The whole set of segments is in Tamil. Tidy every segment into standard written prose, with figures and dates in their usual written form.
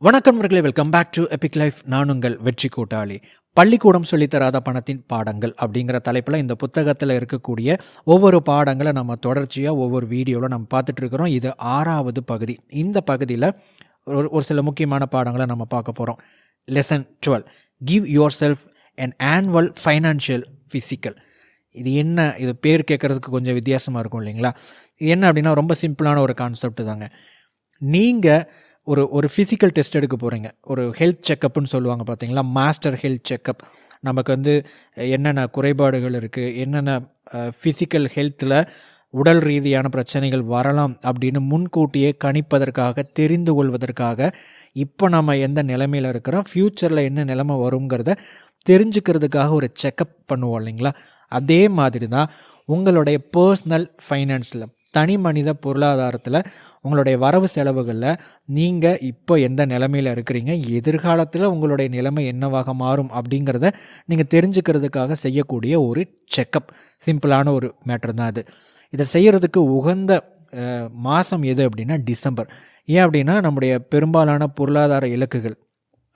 வணக்கம் நண்பர்களே, welcome back to Epic Life. நான் உங்கள் வெற்றி கூட்டாளி. பள்ளிக்கூடம் சொல்லித்தராத பணத்தின் பாடங்கள் அப்படிங்கிற தலைப்பில் இந்த புத்தகத்தில் இருக்கக்கூடிய ஒவ்வொரு பாடங்களை நம்ம தொடர்ச்சியாக ஒவ்வொரு வீடியோவில் நம்ம பார்த்துட்டு இருக்கிறோம். இது 6வது பகுதி. இந்த பகுதியில் ஒரு சில முக்கியமான பாடங்களை நம்ம பார்க்க போகிறோம். Lesson 12, give your self an annual financial physical. இது என்ன? இது பேர் கேட்குறதுக்கு கொஞ்சம் வித்தியாசமாக இருக்கும் இல்லைங்களா? இது என்ன அப்படின்னா ரொம்ப சிம்பிளான ஒரு கான்செப்ட் தாங்க. நீங்கள் ஒரு ஃபிசிக்கல் டெஸ்ட் எடுக்க போகிறீங்க. ஒரு ஹெல்த் செக்கப்னு சொல்லுவாங்க பார்த்தீங்களா, மாஸ்டர் ஹெல்த் செக்கப். நமக்கு என்னென்ன குறைபாடுகள் இருக்குது, என்னென்ன ஃபிசிக்கல் ஹெல்த்தில் உடல் ரீதியான பிரச்சனைகள் வரலாம் அப்படின்னு முன்கூட்டியே கணிப்பதற்காக, தெரிந்து கொள்வதற்காக, இப்போ நம்ம எந்த நிலைமையில் இருக்கிறோம், ஃப்யூச்சரில் என்ன நிலைமை வருங்கிறத தெரிஞ்சுக்கிறதுக்காக ஒரு செக்கப் பண்ணுவோம் இல்லைங்களா? அதே மாதிரி தான் உங்களுடைய பர்சனல் ஃபைனான்ஸில், தனி மனித பொருளாதாரத்தில், உங்களுடைய வரவு செலவுகளில் நீங்கள் இப்போ எந்த நிலைமையில் இருக்கிறீங்க, எதிர்காலத்தில் உங்களுடைய நிலைமை என்னவாக மாறும் அப்படிங்கிறத நீங்கள் தெரிஞ்சுக்கிறதுக்காக செய்யக்கூடிய ஒரு செக்கப். சிம்பிளான ஒரு மேட்டர் தான் அது. இதை செய்கிறதுக்கு உகந்த மாதம் எது அப்படின்னா டிசம்பர். ஏன் அப்படின்னா நம்முடைய பெரும்பாலான பொருளாதார இலக்குகள்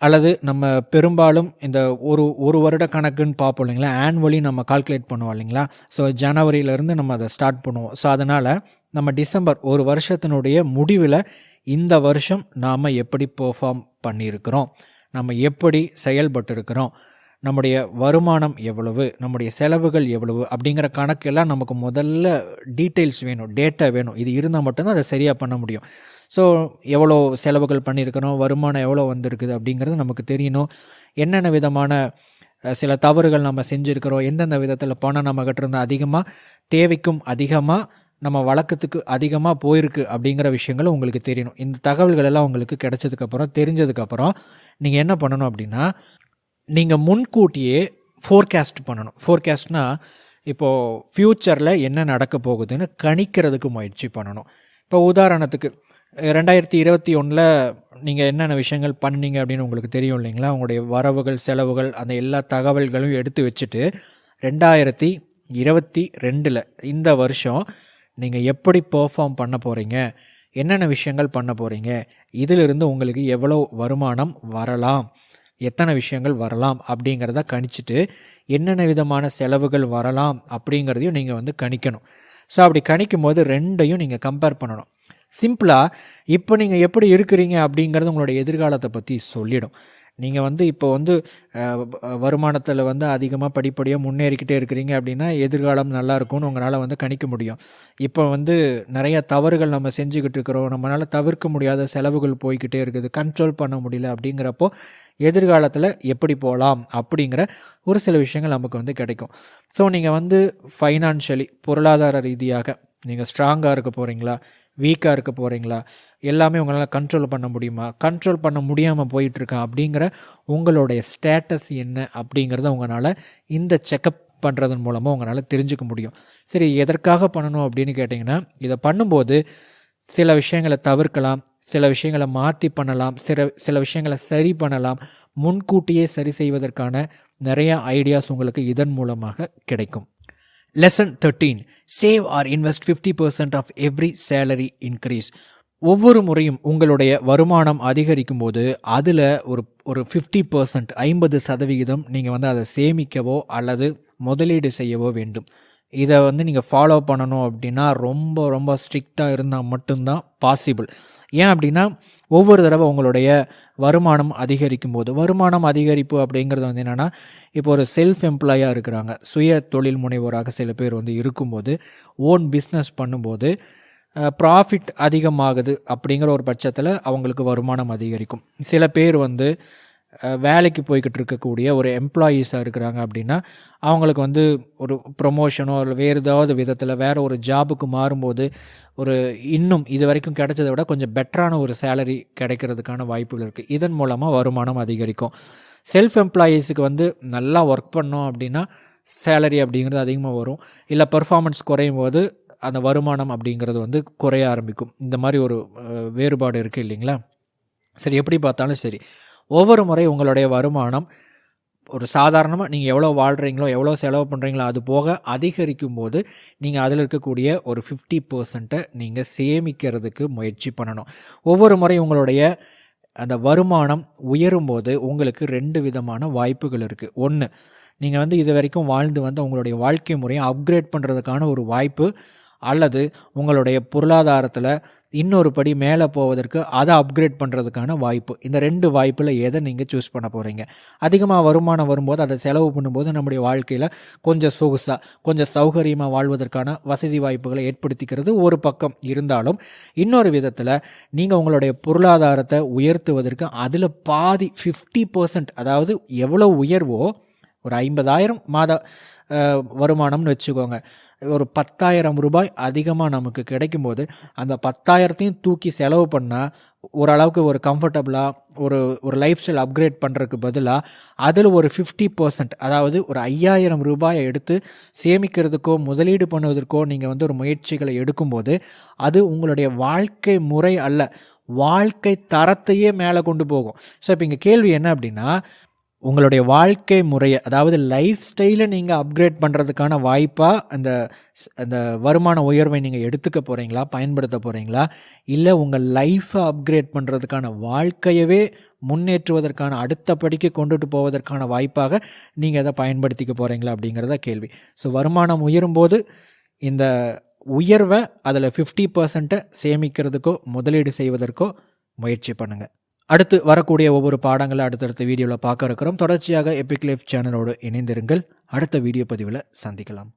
அல்லது நம்ம பெரும்பாலும் இந்த ஒரு வருட கணக்குன்னு பார்ப்போம் இல்லைங்களா, ஆனுவலி நம்ம கால்குலேட் பண்ணுவோம் இல்லைங்களா. ஸோ ஜனவரியிலேருந்து நம்ம அதை ஸ்டார்ட் பண்ணுவோம். ஸோ அதனால் நம்ம டிசம்பர் ஒரு வருஷத்தினுடைய முடிவில் இந்த வருஷம் நாம் எப்படி பெர்ஃபார்ம் பண்ணியிருக்கிறோம், நம்ம எப்படி செயல்பட்டு இருக்கிறோம், நம்முடைய வருமானம் எவ்வளவு, நம்முடைய செலவுகள் எவ்வளவு அப்படிங்கிற கணக்கெல்லாம் நமக்கு முதல்ல டீட்டெயில்ஸ் வேணும், டேட்டா வேணும். இது இருந்தால் மட்டும்தான் அதை சரியாக பண்ண முடியும். ஸோ எவ்வளோ செலவுகள் பண்ணியிருக்கிறோம், வருமானம் எவ்வளோ வந்திருக்குது அப்படிங்கிறது நமக்கு தெரியணும். என்னென்ன விதமான சில தவறுகள் நம்ம செஞ்சுருக்கிறோம், எந்தெந்த விதத்தில் பணம் நம்மகிட்ட இருந்து அதிகமாக, தேவைக்கும் அதிகமாக, நம்ம வழக்கத்துக்கு அதிகமாக போயிருக்கு அப்படிங்கிற விஷயங்கள் உங்களுக்கு தெரியணும். இந்த தகவல்கள் எல்லாம் உங்களுக்கு கிடைச்சதுக்கப்புறம், தெரிஞ்சதுக்கப்புறம் நீங்கள் என்ன பண்ணணும் அப்படின்னா, நீங்கள் முன்கூட்டியே ஃபோர்காஸ்ட் பண்ணணும். ஃபோர்காஸ்ட்னால் இப்போது ஃப்யூச்சரில் என்ன நடக்க போகுதுன்னு கணிக்கிறதுக்கு முயற்சி பண்ணணும். இப்போ உதாரணத்துக்கு 2021 நீங்கள் என்னென்ன விஷயங்கள் பண்ணீங்க அப்படின்னு உங்களுக்கு தெரியும் இல்லைங்களா. உங்களுடைய வரவுகள், செலவுகள், அந்த எல்லா தகவல்களும் எடுத்து வச்சுட்டு 2022 இந்த வருஷம் நீங்கள் எப்படி பெர்ஃபார்ம் பண்ண போகிறீங்க, என்னென்ன விஷயங்கள் பண்ண போகிறீங்க, இதிலிருந்து உங்களுக்கு எவ்வளோ வருமானம் வரலாம், எத்தனை விஷயங்கள் வரலாம் அப்படிங்கிறத கணிச்சிட்டு என்னென்ன விதமான செலவுகள் வரலாம் அப்படிங்கிறதையும் நீங்கள் கணிக்கணும். ஸோ அப்படி கணிக்கும் போது ரெண்டையும் நீங்கள் கம்பேர் பண்ணணும். சிம்பிளாக இப்போ நீங்கள் எப்படி இருக்கிறீங்க அப்படிங்கிறது உங்களுடைய எதிர்காலத்தை பற்றி சொல்லிடும். நீங்கள் இப்போ வருமானத்தில் அதிகமாக படிப்படியாக முன்னேறிக்கிட்டே இருக்கிறீங்க அப்படின்னா எதிர்காலம் நல்லா இருக்கும்னு உங்களால் கணிக்க முடியும். இப்போ நிறைய தவறுகள் நம்ம செஞ்சுக்கிட்டு இருக்கிறோம், நம்மளால் தவிர்க்க முடியாத செலவுகள் போய்கிட்டே இருக்குது, கண்ட்ரோல் பண்ண முடியல. அப்படிங்கிறப்போ எதிர்காலத்தில் எப்படி போகலாம் அப்படிங்கிற ஒரு சில விஷயங்கள் நமக்கு கிடைக்கும். ஸோ நீங்கள் ஃபைனான்ஷியலி, பொருளாதார ரீதியாக நீங்கள் ஸ்ட்ராங்காக இருக்க போகிறீங்களா, வீக்காக இருக்க போகிறீங்களா, எல்லாமே உங்களால் கண்ட்ரோல் பண்ண முடியுமா, கண்ட்ரோல் பண்ண முடியாமல் போயிட்டுருக்கேன் அப்படிங்கிற உங்களுடைய ஸ்டேட்டஸ் என்ன அப்படிங்கிறத உங்களால் இந்த செக்கப் பண்ணுறதன் மூலமாக உங்களால் தெரிஞ்சுக்க முடியும். சரி, எதற்காக பண்ணணும் அப்படின்னு கேட்டிங்கன்னா, இதை பண்ணும்போது சில விஷயங்களை தவிர்க்கலாம், சில விஷயங்களை மாற்றி பண்ணலாம், சில விஷயங்களை சரி பண்ணலாம். முன்கூட்டியே சரி செய்வதற்கான நிறைய ஐடியாஸ் உங்களுக்கு இதன் மூலமாக கிடைக்கும். Lesson 13, save or invest 50% of every salary increase. ஒவ்வொரு முறையும் உங்களுடைய வருமானம் அதிகரிக்கும் போது அதில் ஒரு 50%, 50% நீங்கள் அதை சேமிக்கவோ அல்லது முதலீடு செய்யவோ வேண்டும். இதை நீங்கள் ஃபாலோ பண்ணணும் அப்படின்னா ரொம்ப ரொம்ப ஸ்ட்ரிக்டாக இருந்தால் மட்டும்தான் பாசிபிள். ஏன் அப்படின்னா ஒவ்வொரு தடவை உங்களுடைய வருமானம் அதிகரிக்கும் போது, வருமானம் அதிகரிப்பு அப்படிங்கிறது என்னென்னா, இப்போ ஒரு செல்ஃப் எம்ப்ளாயாக இருக்கிறாங்க, சுய தொழில் முனைவோராக சில பேர் இருக்கும்போது, ஓன் பிஸ்னஸ் பண்ணும்போது ப்ராஃபிட் அதிகமாகுது அப்படிங்கிற ஒரு பட்சத்தில் அவங்களுக்கு வருமானம் அதிகரிக்கும். சில பேர் வேலைக்கு போய்கிட்டு இருக்கக்கூடிய ஒரு எம்ப்ளாயீஸாக இருக்கிறாங்க அப்படின்னா அவங்களுக்கு ஒரு ப்ரொமோஷனோ இல்லை வேறு ஏதாவது விதத்தில் வேறு ஒரு ஜாபுக்கு மாறும்போது இன்னும் இது வரைக்கும் கிடைச்சதை விட கொஞ்சம் பெட்டரான ஒரு சேலரி கிடைக்கிறதுக்கான வாய்ப்புகள் இருக்குது. இதன் மூலமாக வருமானம் அதிகரிக்கும். செல்ஃப் எம்ப்ளாயீஸுக்கு நல்லா ஒர்க் பண்ணோம் அப்படின்னா சேலரி அப்படிங்கிறது அதிகமாக வரும். இல்லை பெர்ஃபார்மன்ஸ் குறையும் போது அந்த வருமானம் அப்படிங்கிறது குறைய ஆரம்பிக்கும். இந்த மாதிரி ஒரு வேறுபாடு இருக்குது இல்லைங்களா. சரி, எப்படி பார்த்தாலும் சரி, ஒவ்வொரு முறை உங்களுடைய வருமானம் ஒரு சாதாரணமாக நீங்கள் எவ்வளோ வாழ்கிறீங்களோ, எவ்வளோ செலவு பண்ணுறீங்களோ அது போக அதிகரிக்கும் போது நீங்கள் அதில் இருக்கக்கூடிய ஒரு 50% நீங்கள் சேமிக்கிறதுக்கு முயற்சி பண்ணணும். ஒவ்வொரு முறை உங்களுடைய அந்த வருமானம் உயரும்போது உங்களுக்கு 2 விதமான வாய்ப்புகள் இருக்குது. ஒன்று, நீங்கள் வந்து இது வரைக்கும் வாழ்ந்து வந்த உங்களுடைய வாழ்க்கை முறையை அப்கிரேட் பண்ணுறதுக்கான ஒரு வாய்ப்பு, அல்லது உங்களுடைய பொருளாதாரத்தில் இன்னொரு படி மேலே போவதற்கு அதை அப்கிரேட் பண்ணுறதுக்கான வாய்ப்பு. இந்த 2 வாய்ப்பில் எதை நீங்கள் சூஸ் பண்ண போகிறீங்க? அதிகமாக வருமானம் வரும்போது அதை செலவு பண்ணும்போது நம்முடைய வாழ்க்கையில் கொஞ்சம் சொகுசாக கொஞ்சம் சௌகரியமாக வாழ்வதற்கான வசதி வாய்ப்புகளை ஏற்படுத்திக்கிறது ஒரு பக்கம் இருந்தாலும், இன்னொரு விதத்தில் நீங்கள் உங்களுடைய பொருளாதாரத்தை உயர்த்துவதற்கு அதில் பாதி 50%, அதாவது எவ்வளோ உயர்வோ, ஒரு 50,000 மாத வருமானம்னு வச்சுக்கோங்க, ஒரு 10,000 ரூபாய் அதிகமாக நமக்கு கிடைக்கும்போது அந்த 10,000த்தையும் தூக்கி செலவு பண்ணால் ஓரளவுக்கு ஒரு கம்ஃபர்டபுளாக ஒரு லைஃப் ஸ்டைல் அப்கிரேட் பண்ணுறதுக்கு பதிலாக அதில் ஒரு 50%, அதாவது ஒரு 5,000 ரூபாயை எடுத்து சேமிக்கிறதுக்கோ முதலீடு பண்ணுவதற்கோ நீங்கள் வந்து ஒரு முயற்சிகளை எடுக்கும்போது அது உங்களுடைய வாழ்க்கை முறை அல்ல, வாழ்க்கை தரத்தையே மேலே கொண்டு போகும். ஸோ இப்போ இங்கே கேள்வி என்ன அப்படின்னா, உங்களுடைய வாழ்க்கை முறையை, அதாவது லைஃப் ஸ்டைலை நீங்கள் அப்கிரேட் பண்ணுறதுக்கான வாய்ப்பாக அந்த வருமான உயர்வை நீங்கள் எடுத்துக்க போகிறீங்களா, பயன்படுத்த போகிறீங்களா, இல்லை உங்கள் லைஃப்பை அப்கிரேட் பண்ணுறதுக்கான, வாழ்க்கையவே முன்னேற்றுவதற்கான, அடுத்த படிக்கு கொண்டுட்டு போவதற்கான வாய்ப்பாக நீங்கள் அதை பயன்படுத்திக்க போகிறீங்களா அப்படிங்கிறத கேள்வி. ஸோ வருமானம் உயரும்போது இந்த உயர்வை அதில் 50% சேமிக்கிறதுக்கோ முதலீடு செய்வதற்கோ முயற்சி பண்ணுங்கள். அடுத்து வரக்கூடிய ஒவ்வொரு பாடங்களை அடுத்தடுத்த வீடியோவில் பார்க்க இருக்கிறோம். தொடர்ச்சியாக எபிக் லைஃப் சேனலோடு இணைந்திருங்கள். அடுத்த வீடியோ பதிவில் சந்திக்கலாம்.